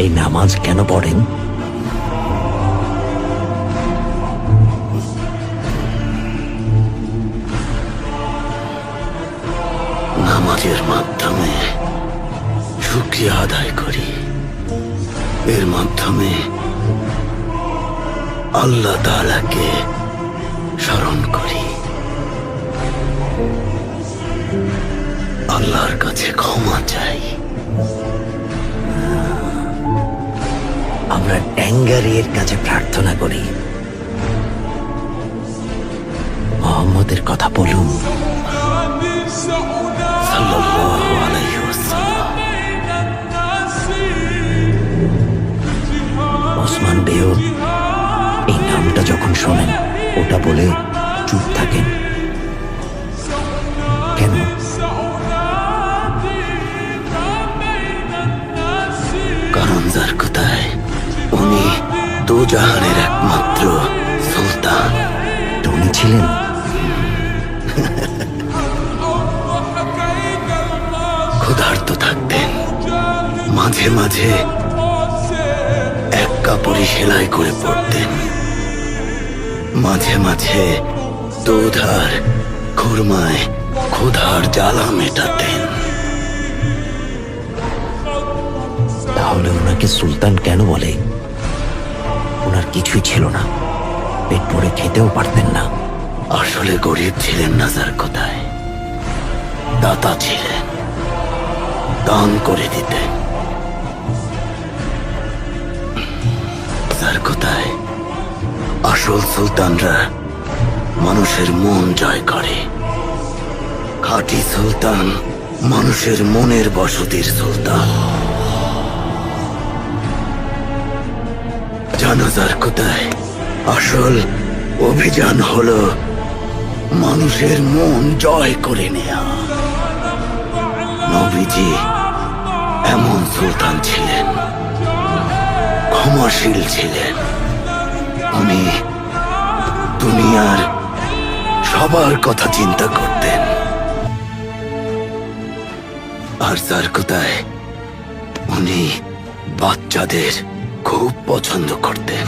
এই নামাজ কেন পড়েন? নামাজের মাধ্যমে শুকরিয়া আদায় করি। এর মাধ্যমে আল্লাহ তাআলাকে স্মরণ করি, আল্লাহর কাছে ক্ষমা চাই। আমরা ট্যাঙ্গারির কাছে প্রার্থনা করি, মোহাম্মদের কথা বলুন সাল্লাল্লাহু আলাইহি ওয়াসাল্লাম। ওসমান বেও এই নামটা যখন শোনেন ওটা বলে চুপ থাকেন কেন? কারণ যার কোথায় উনি দুজাহানের একমাত্র সুলতান। উনি ছিলেন ক্ষুধার্ত থাকতেন, মাঝে মাঝে এক কাপড়ই সেলাই করে পড়তেন, মাঝে মাঝে দুধ আর খুরমায় ক্ষুধার জ্বালা মেটাতেন। তাহলে ওনাকে সুলতান কেন বলে? ওনার কিছুই ছিল না, পেট ভরে খেতেও পারতেন না। আসলে গরিব ছিলেন না যার কোথায়, দাতা ছিলেন, দান করে দিতেন। যার কোথায় আসল সুলতানরা মানুষের মন জয় করে। খাঁটি সুলতান মানুষের মনের বসতির সুলতান। জানাজার কোথায় আসল অভিযান হলো মানুষের মন জয় করে নেয়া। নবীজি এমন সুলতান ছিলেন, ক্ষমাশীল ছিলেন। উনি দুনিয়ার সবার কথা চিন্তা করতেন। আর যার কোথায় উনি বাচ্চাদের খুব পছন্দ করতেন।